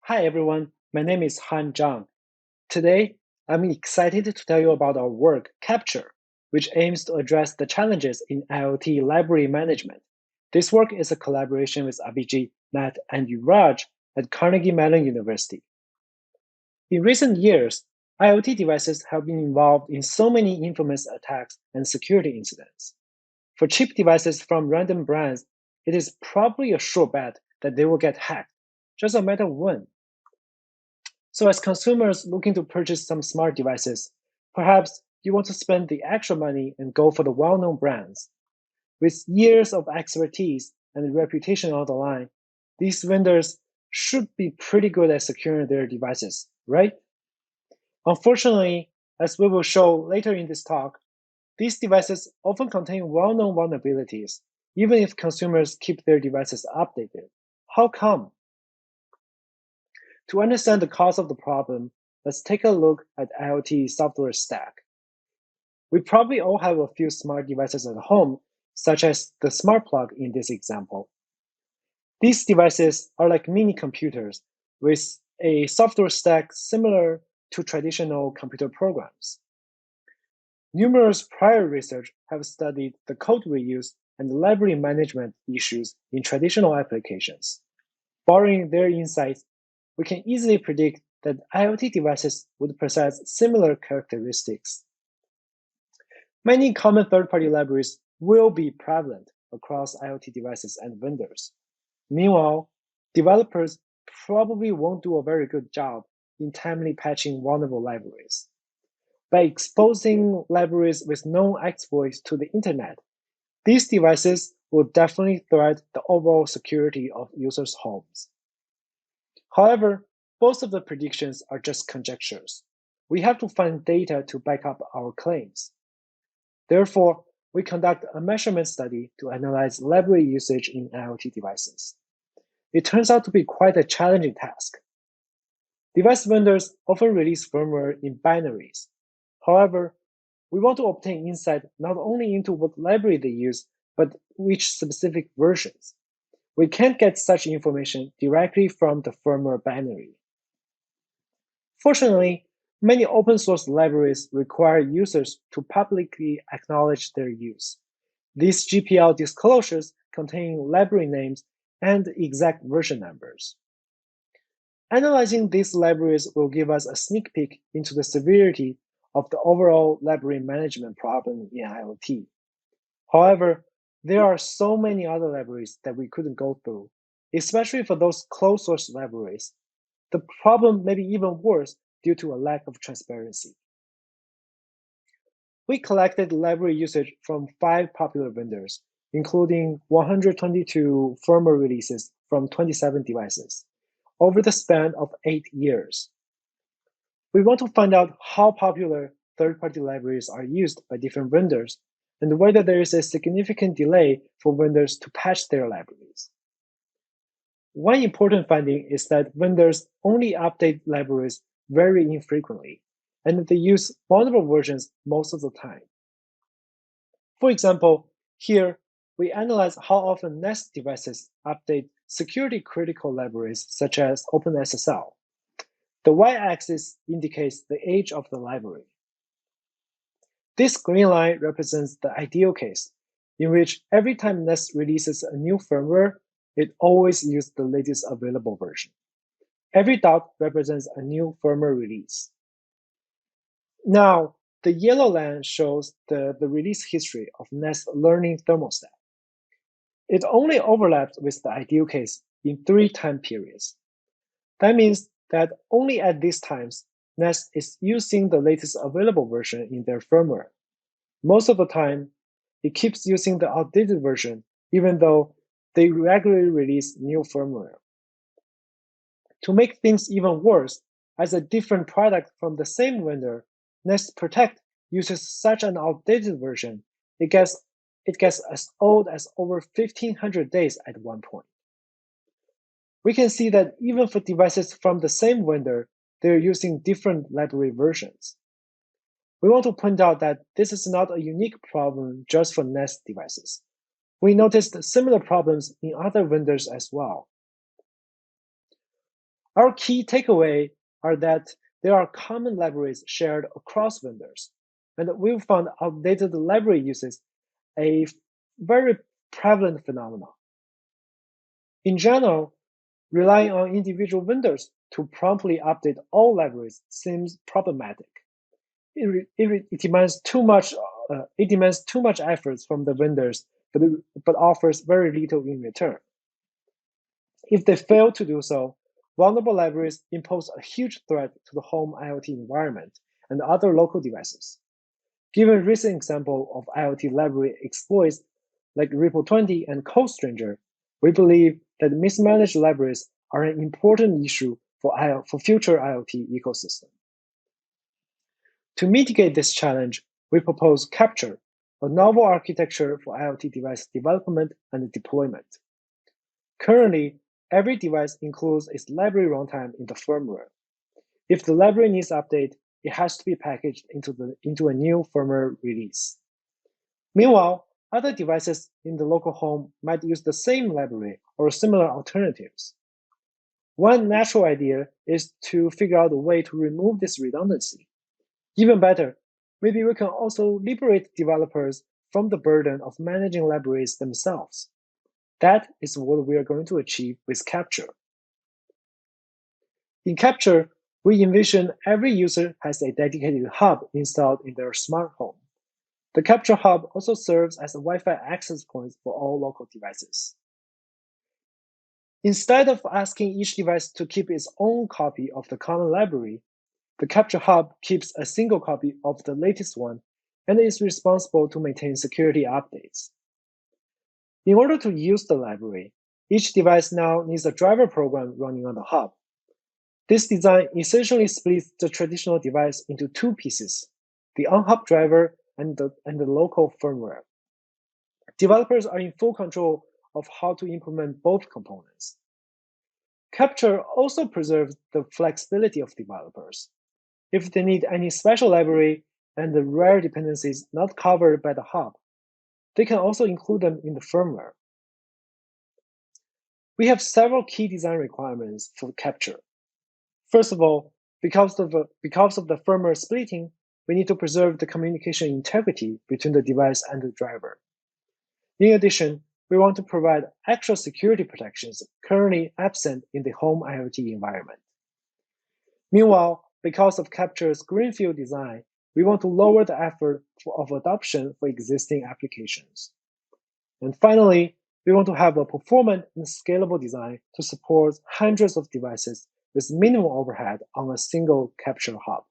Hi everyone, my name is Zhang. Today, I'm excited to tell you about our work, Capture, which aims to address the challenges in IoT library management. This work is a collaboration with Abhijith, Matt, and Yuvraj at Carnegie Mellon University. In recent years, IoT devices have been involved in so many infamous attacks and security incidents. For cheap devices from random brands, it is probably a sure bet that they will get hacked, just a matter of when. So as consumers looking to purchase some smart devices, perhaps you want to spend the extra money and go for the well-known brands. With years of expertise and reputation on the line, these vendors should be pretty good at securing their devices, right? Unfortunately, as we will show later in this talk, these devices often contain well-known vulnerabilities, even if consumers keep their devices updated. How come? To understand the cause of the problem, let's take a look at IoT software stack. We probably all have a few smart devices at home, such as the smart plug in this example. These devices are like mini computers with a software stack similar to traditional computer programs. Numerous prior research have studied the code reuse and library management issues in traditional applications. Borrowing their insights, we can easily predict that IoT devices would possess similar characteristics. Many common third-party libraries will be prevalent across IoT devices and vendors. Meanwhile, developers probably won't do a very good job in timely patching vulnerable libraries. By exposing libraries with known exploits to the internet, these devices will definitely threaten the overall security of users' homes. However, most of the predictions are just conjectures. We have to find data to back up our claims. Therefore, we conduct a measurement study to analyze library usage in IoT devices. It turns out to be quite a challenging task. Device vendors often release firmware in binaries. However, we want to obtain insight not only into what library they use, but which specific versions. We can't get such information directly from the firmware binary. Fortunately, many open source libraries require users to publicly acknowledge their use. These GPL disclosures contain library names and exact version numbers. Analyzing these libraries will give us a sneak peek into the severity of the overall library management problem in IoT. However, there are so many other libraries that we couldn't go through, especially for those closed source libraries. The problem may be even worse due to a lack of transparency. We collected library usage from 5 popular vendors, including 122 firmware releases from 27 devices, over the span of 8 years. We want to find out how popular third-party libraries are used by different vendors and whether there is a significant delay for vendors to patch their libraries. One important finding is that vendors only update libraries very infrequently, and they use vulnerable versions most of the time. For example, here we analyze how often Nest devices update security-critical libraries such as OpenSSL. The y-axis indicates the age of the library. This green line represents the ideal case, in which every time Nest releases a new firmware, it always uses the latest available version. Every dot represents a new firmware release. Now, the yellow line shows the release history of Nest Learning Thermostat. It only overlaps with the ideal case in 3 time periods. That means that only at these times, Nest is using the latest available version in their firmware. Most of the time, it keeps using the outdated version, even though they regularly release new firmware. To make things even worse, as a different product from the same vendor, Nest Protect uses such an outdated version, it gets as old as over 1,500 days at one point. We can see that even for devices from the same vendor, they're using different library versions. We want to point out that this is not a unique problem just for Nest devices. We noticed similar problems in other vendors as well. Our key takeaway are that there are common libraries shared across vendors, and we've found outdated library uses a very prevalent phenomenon. In general, relying on individual vendors to promptly update all libraries seems problematic. It demands too much. It demands too much effort from the vendors, but offers very little in return. If they fail to do so, vulnerable libraries impose a huge threat to the home IoT environment and other local devices. Given recent example of IoT library exploits like Ripple20 and CodeStranger, we believe that mismanaged libraries are an important issue for future IoT ecosystem. To mitigate this challenge, we propose Capture, a novel architecture for IoT device development and deployment. Currently, every device includes its library runtime in the firmware. If the library needs update, it has to be packaged into a new firmware release. Meanwhile, other devices in the local home might use the same library or similar alternatives. One natural idea is to figure out a way to remove this redundancy. Even better, maybe we can also liberate developers from the burden of managing libraries themselves. That is what we are going to achieve with Capture. In Capture, we envision every user has a dedicated hub installed in their smart home. The Capture Hub also serves as a Wi-Fi access point for all local devices. Instead of asking each device to keep its own copy of the common library, the Capture Hub keeps a single copy of the latest one and is responsible to maintain security updates. In order to use the library, each device now needs a driver program running on the hub. This design essentially splits the traditional device into two pieces, the on-hub driver and the local firmware. Developers are in full control of how to implement both components. Capture also preserves the flexibility of developers. If they need any special library and the rare dependencies not covered by the hub, they can also include them in the firmware. We have several key design requirements for Capture. First of all, because of the firmware splitting, we need to preserve the communication integrity between the device and the driver. In addition, we want to provide extra security protections currently absent in the home IoT environment. Meanwhile, because of Capture's greenfield design, we want to lower the effort of adoption for existing applications. And finally, we want to have a performant and scalable design to support hundreds of devices with minimal overhead on a single Capture hub.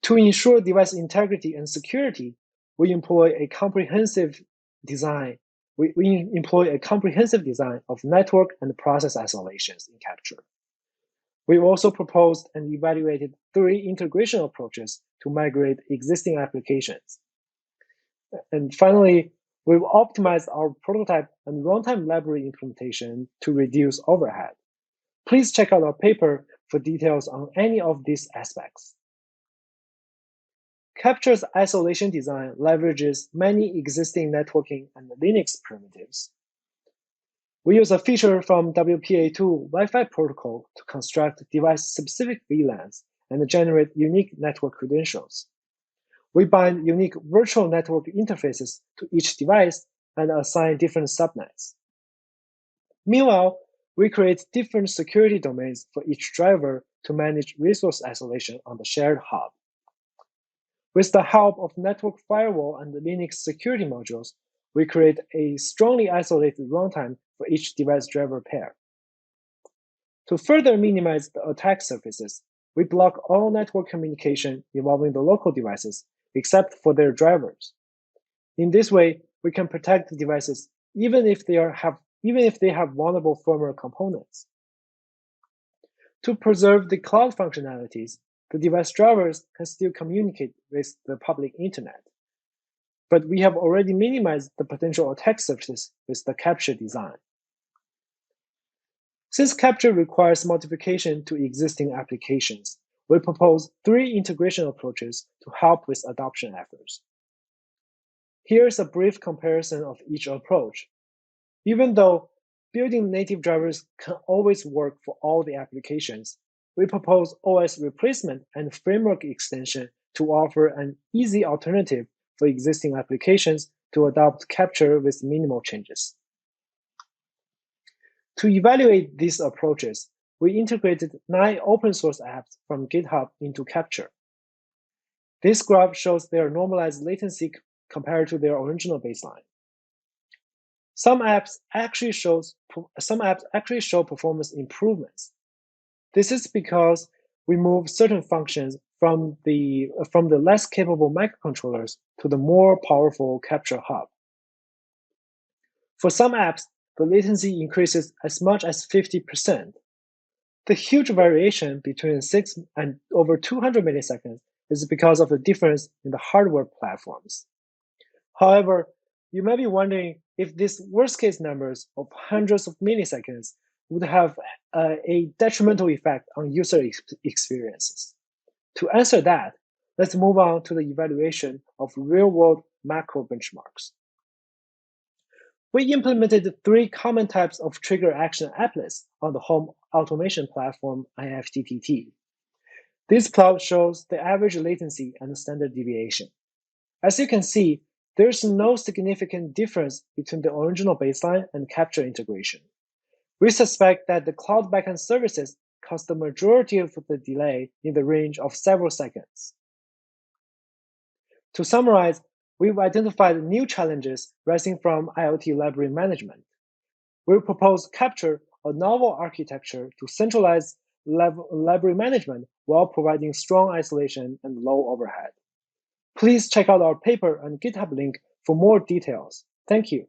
To ensure device integrity and security, we employ a comprehensive design. We employ a comprehensive design of network and process isolations in Capture. We also proposed and evaluated 3 integration approaches to migrate existing applications. And finally, we've optimized our prototype and runtime library implementation to reduce overhead. Please check out our paper for details on any of these aspects. Capture's isolation design leverages many existing networking and Linux primitives. We use a feature from WPA2 Wi-Fi protocol to construct device-specific VLANs and generate unique network credentials. We bind unique virtual network interfaces to each device and assign different subnets. Meanwhile, we create different security domains for each driver to manage resource isolation on the shared hub. With the help of network firewall and Linux security modules, we create a strongly isolated runtime for each device driver pair. To further minimize the attack surfaces, we block all network communication involving the local devices except for their drivers. In this way, we can protect the devices even if they have vulnerable firmware components. To preserve the cloud functionalities, the device drivers can still communicate with the public internet. But we have already minimized the potential attack surfaces with the Capture design. Since Capture requires modification to existing applications, we propose 3 integration approaches to help with adoption efforts. Here's a brief comparison of each approach. Even though building native drivers can always work for all the applications, we propose OS replacement and framework extension to offer an easy alternative for existing applications to adopt capture with minimal changes. To evaluate these approaches, we integrated 9 open source apps from GitHub into capture. This graph shows their normalized latency compared to their original baseline. Some apps actually show performance improvements. This is because we move certain functions from the less capable microcontrollers to the more powerful capture hub. For some apps, the latency increases as much as 50%. The huge variation between 6 and over 200 milliseconds is because of the difference in the hardware platforms. However, you may be wondering if these worst-case numbers of hundreds of milliseconds would have a detrimental effect on user experiences. To answer that, let's move on to the evaluation of real-world macro benchmarks. We implemented 3 common types of trigger action applets on the home automation platform IFTTT. This plot shows the average latency and the standard deviation. As you can see, there's no significant difference between the original baseline and capture integration. We suspect that the cloud backend services cause the majority of the delay in the range of several seconds. To summarize, we've identified new challenges rising from IoT library management. We propose capture, a novel architecture to centralize library management while providing strong isolation and low overhead. Please check out our paper and GitHub link for more details. Thank you.